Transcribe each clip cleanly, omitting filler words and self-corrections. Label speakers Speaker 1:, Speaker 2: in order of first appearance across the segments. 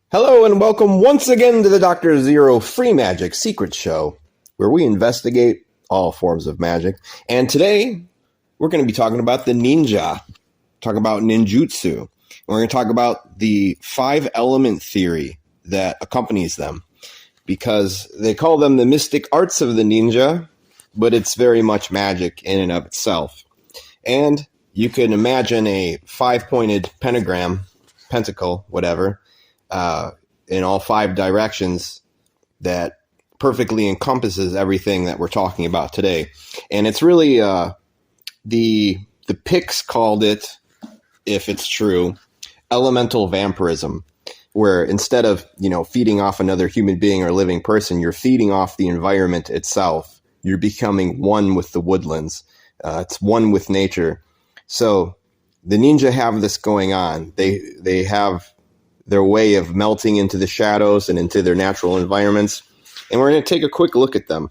Speaker 1: Hello and welcome once again to the Dr. Zeero Free Magic Secret Show, where we investigate all forms of magic. And today, we're going to be talking about the ninja, talk about ninjutsu. And we're going to talk about the 5-element theory that accompanies them, because they call them the mystic arts of the ninja, but it's very much magic in and of itself. And you can imagine a 5-pointed pentacle, whatever, in all 5 directions that perfectly encompasses everything that we're talking about today. And it's really the Picts called it, if it's true, elemental vampirism, where instead of feeding off another human being or living person, you're feeding off the environment itself. You're becoming one with the woodlands. It's one with nature. So the ninja have this going on. They have their way of melting into the shadows and into their natural environments. And we're going to take a quick look at them.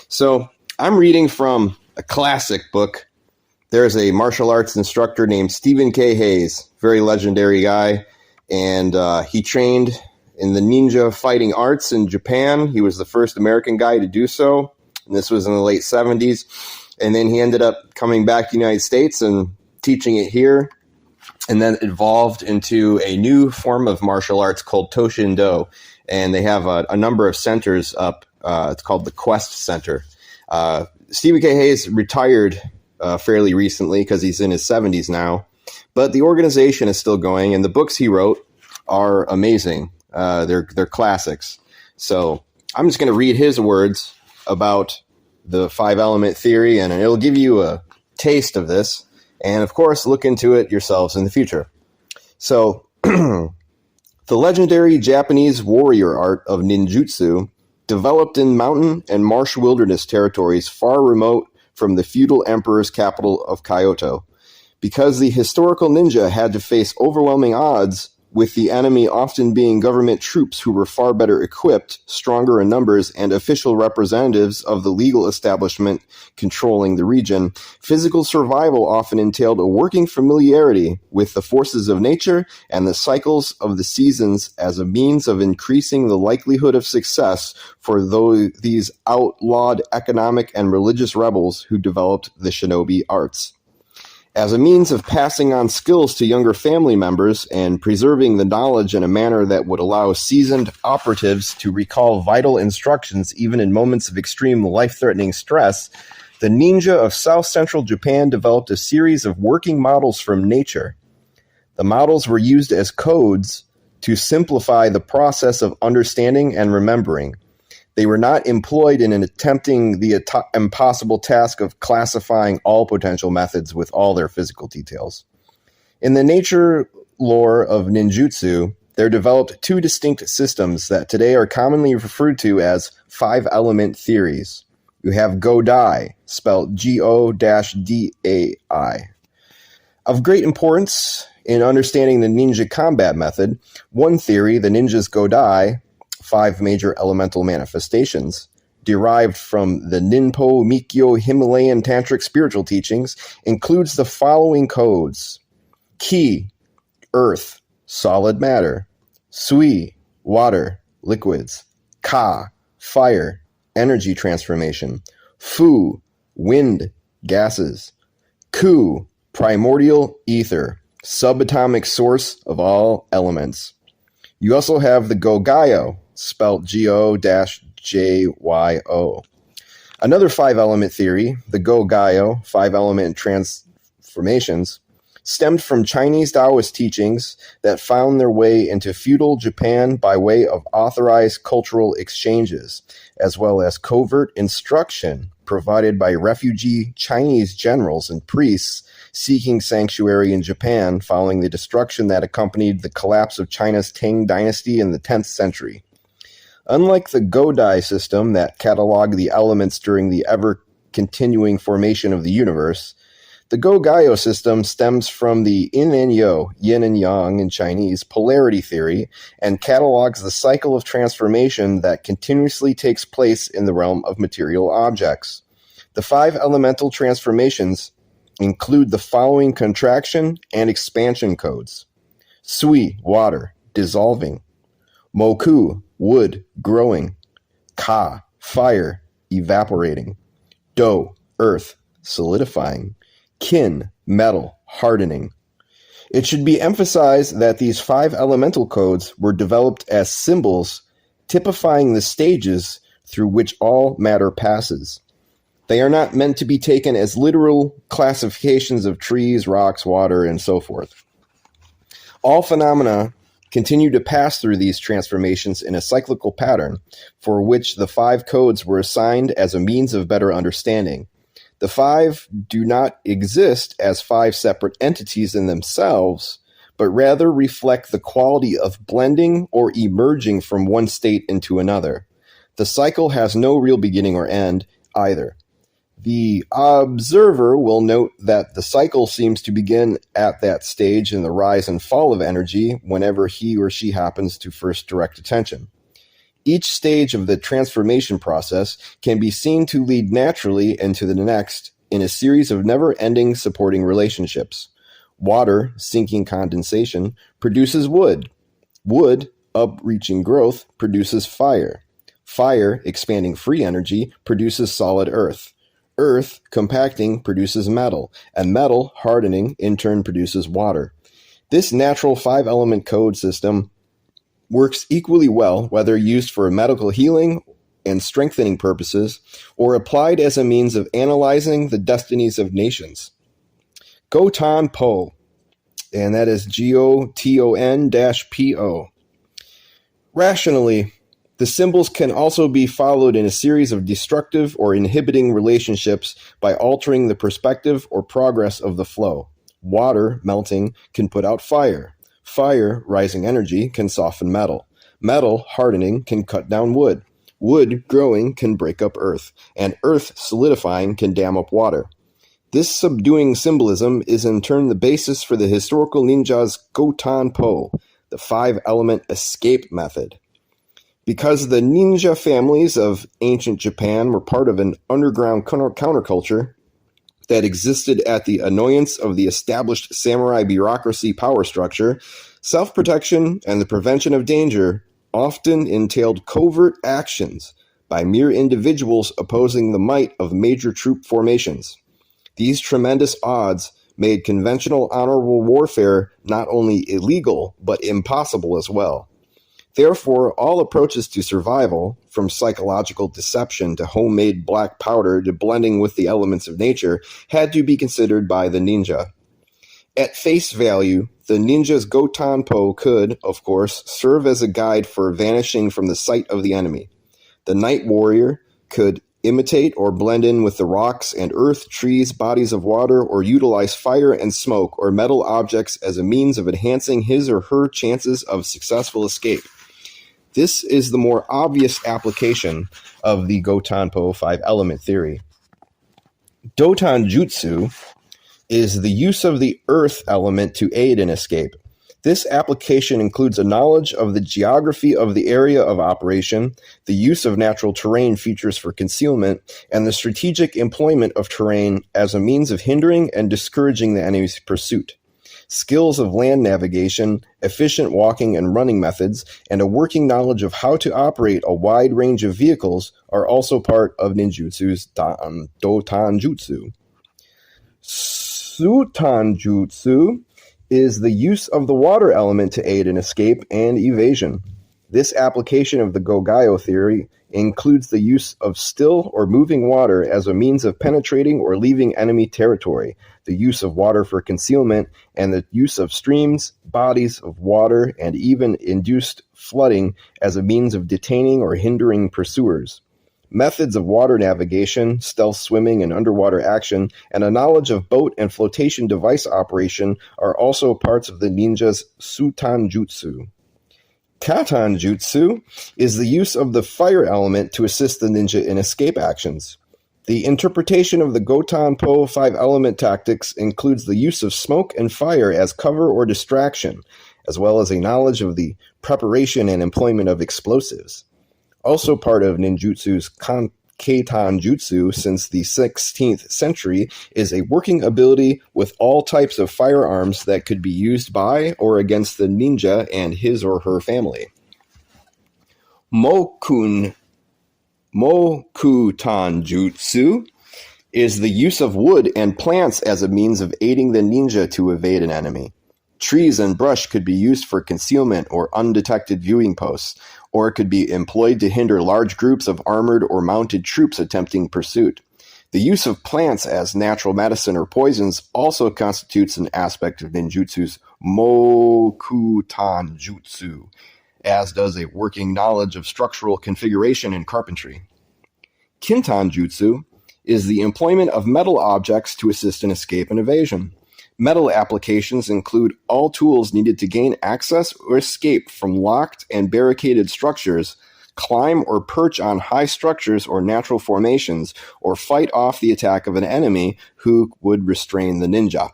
Speaker 1: So I'm reading from a classic book. There's a martial arts instructor named Stephen K. Hayes, very legendary guy. And he trained in the ninja fighting arts in Japan. He was the first American guy to do so. And this was in the late 70s. And then he ended up coming back to the United States and teaching it here. And then evolved into a new form of martial arts called Toshindo. And they have a number of centers up. It's called the Quest Center. Stephen K. Hayes retired fairly recently because he's in his 70s now. But the organization is still going, and the books he wrote are amazing. They're classics. So I'm just going to read his words about the 5-element theory, and it'll give you a taste of this. And, of course, look into it yourselves in the future. So, the legendary Japanese warrior art of ninjutsu developed in mountain and marsh wilderness territories far remote from the feudal emperor's capital of Kyoto. Because the historical ninja had to face overwhelming odds, with the enemy often being government troops who were far better equipped, stronger in numbers, and official representatives of the legal establishment controlling the region, physical survival often entailed a working familiarity with the forces of nature and the cycles of the seasons as a means of increasing the likelihood of success for these outlawed economic and religious rebels who developed the shinobi arts. As a means of passing on skills to younger family members and preserving the knowledge in a manner that would allow seasoned operatives to recall vital instructions even in moments of extreme life-threatening stress, the ninja of south-central Japan developed a series of working models from nature. The models were used as codes to simplify the process of understanding and remembering. They were not employed in attempting the impossible task of classifying all potential methods with all their physical details. In the nature lore of ninjutsu, there developed 2 distinct systems that today are commonly referred to as 5-element theories. You have Godai, spelled Go-Dai. Of great importance in understanding the ninja combat method, one theory, the ninja's Godai, 5 major elemental manifestations, derived from the Ninpo Mikyo Himalayan Tantric spiritual teachings, includes the following codes. Ki, earth, solid matter. Sui, water, liquids. Ka, fire, energy transformation. Fu, wind, gases. Ku, primordial ether, subatomic source of all elements. You also have the Go-Gyo, spelled Go-Jyo. Another 5-element theory, the Go-Gyo, 5-element transformations, stemmed from Chinese Taoist teachings that found their way into feudal Japan by way of authorized cultural exchanges, as well as covert instruction provided by refugee Chinese generals and priests seeking sanctuary in Japan following the destruction that accompanied the collapse of China's Tang dynasty in the 10th century. Unlike the Godai system that cataloged the elements during the ever-continuing formation of the universe, the Go-Gyo system stems from the Yin and Yo, yin and yang in Chinese, polarity theory, and catalogs the cycle of transformation that continuously takes place in the realm of material objects. The 5 elemental transformations include the following contraction and expansion codes. Sui, water, dissolving. Moku, wood, growing. Ka, fire, evaporating. Do, earth, solidifying. Kin, metal, hardening. It should be emphasized that these 5 elemental codes were developed as symbols typifying the stages through which all matter passes. They are not meant to be taken as literal classifications of trees, rocks, water, and so forth. All phenomena continue to pass through these transformations in a cyclical pattern for which the 5 codes were assigned as a means of better understanding. The 5 do not exist as 5 separate entities in themselves, but rather reflect the quality of blending or emerging from one state into another. The cycle has no real beginning or end either. The observer will note that the cycle seems to begin at that stage in the rise and fall of energy whenever he or she happens to first direct attention. Each stage of the transformation process can be seen to lead naturally into the next in a series of never-ending supporting relationships. Water, sinking condensation, produces wood. Wood, upreaching growth, produces fire. Fire, expanding free energy, produces solid earth. Earth, compacting, produces metal, and metal, hardening, in turn produces water. This natural 5-element code system works equally well whether used for medical healing and strengthening purposes or applied as a means of analyzing the destinies of nations. Gotan Po, and that is GOTON-PO. Rationally, the symbols can also be followed in a series of destructive or inhibiting relationships by altering the perspective or progress of the flow. Water, melting, can put out fire. Fire, rising energy, can soften metal. Metal, hardening, can cut down wood. Wood, growing, can break up earth. And earth, solidifying, can dam up water. This subduing symbolism is in turn the basis for the historical ninja's Gotan Po, the 5-element escape method. Because the ninja families of ancient Japan were part of an underground counterculture that existed at the annoyance of the established samurai bureaucracy power structure, self-protection and the prevention of danger often entailed covert actions by mere individuals opposing the might of major troop formations. These tremendous odds made conventional honorable warfare not only illegal, but impossible as well. Therefore, all approaches to survival, from psychological deception to homemade black powder to blending with the elements of nature, had to be considered by the ninja. At face value, the ninja's Gotan Po could, of course, serve as a guide for vanishing from the sight of the enemy. The night warrior could imitate or blend in with the rocks and earth, trees, bodies of water, or utilize fire and smoke or metal objects as a means of enhancing his or her chances of successful escape. This is the more obvious application of the Gotan Po 5-element theory. Dotan Jutsu is the use of the earth element to aid in escape. This application includes a knowledge of the geography of the area of operation, the use of natural terrain features for concealment, and the strategic employment of terrain as a means of hindering and discouraging the enemy's pursuit. Skills of land navigation, efficient walking and running methods, and a working knowledge of how to operate a wide range of vehicles are also part of ninjutsu's Dotan Jutsu. Sutan Jutsu is the use of the water element to aid in escape and evasion. This application of the Gogayo theory includes the use of still or moving water as a means of penetrating or leaving enemy territory, the use of water for concealment, and the use of streams, bodies of water, and even induced flooding as a means of detaining or hindering pursuers. Methods of water navigation, stealth swimming, and underwater action, and a knowledge of boat and flotation device operation are also parts of the ninja's Sutan Jutsu. Katan Jutsu is the use of the fire element to assist the ninja in escape actions. The interpretation of the Gotan Po 5-element tactics includes the use of smoke and fire as cover or distraction, as well as a knowledge of the preparation and employment of explosives. Also part of ninjutsu's Katan Jutsu since the 16th century is a working ability with all types of firearms that could be used by or against the ninja and his or her family. Mokutanjutsu is the use of wood and plants as a means of aiding the ninja to evade an enemy. Trees and brush could be used for concealment or undetected viewing posts, or it could be employed to hinder large groups of armored or mounted troops attempting pursuit. The use of plants as natural medicine or poisons also constitutes an aspect of ninjutsu's Mokutanjutsu, as does a working knowledge of structural configuration in carpentry. Kintanjutsu is the employment of metal objects to assist in escape and evasion. Metal applications include all tools needed to gain access or escape from locked and barricaded structures, climb or perch on high structures or natural formations, or fight off the attack of an enemy who would restrain the ninja.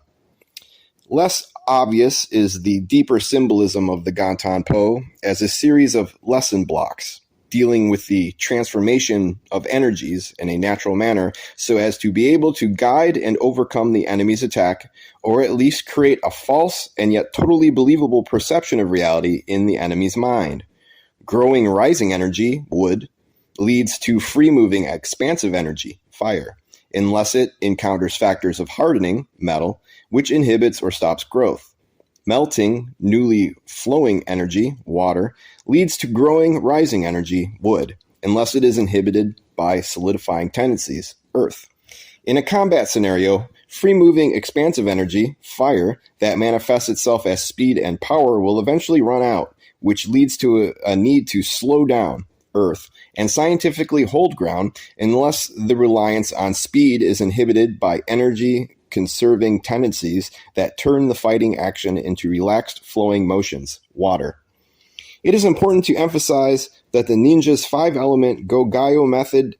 Speaker 1: Less obvious is the deeper symbolism of the Gantanpo as a series of lesson blocks, dealing with the transformation of energies in a natural manner so as to be able to guide and overcome the enemy's attack, or at least create a false and yet totally believable perception of reality in the enemy's mind. Growing rising energy, wood, leads to free-moving expansive energy, fire, unless it encounters factors of hardening, metal, which inhibits or stops growth. Melting, newly flowing energy, water, leads to growing, rising energy, wood, unless it is inhibited by solidifying tendencies, earth. In a combat scenario, free-moving expansive energy, fire, that manifests itself as speed and power will eventually run out, which leads to a need to slow down, earth, and scientifically hold ground unless the reliance on speed is inhibited by energy conserving tendencies that turn the fighting action into relaxed flowing motions, water. It is important to emphasize that the ninja's 5-element Go-Gayo method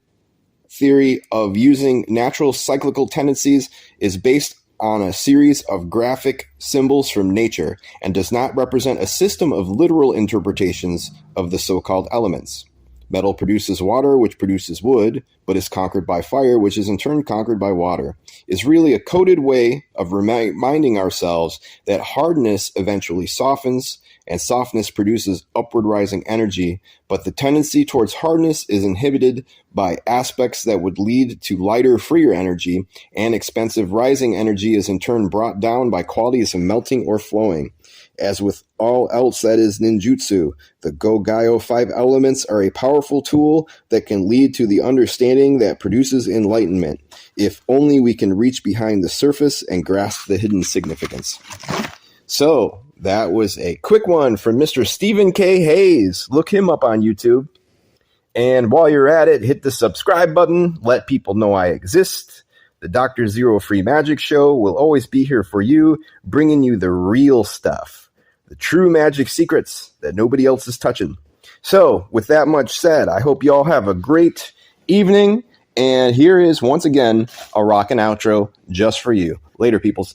Speaker 1: theory of using natural cyclical tendencies is based on a series of graphic symbols from nature and does not represent a system of literal interpretations of the so-called elements. Metal produces water, which produces wood, but is conquered by fire, which is in turn conquered by water, is really a coded way of reminding ourselves that hardness eventually softens, and softness produces upward rising energy, but the tendency towards hardness is inhibited by aspects that would lead to lighter, freer energy, and expensive rising energy is in turn brought down by qualities of melting or flowing. As with all else that is ninjutsu, the Go-Gayo 5 elements are a powerful tool that can lead to the understanding that produces enlightenment, if only we can reach behind the surface and grasp the hidden significance. So, that was a quick one from Mr. Stephen K. Hayes. Look him up on YouTube. And while you're at it, hit the subscribe button. Let people know I exist. The Dr. Zeero Free Magic Show will always be here for you, bringing you the real stuff. The true magic secrets that nobody else is touching. So, with that much said, I hope you all have a great evening. And here is, once again, a rockin' outro just for you. Later, peoples.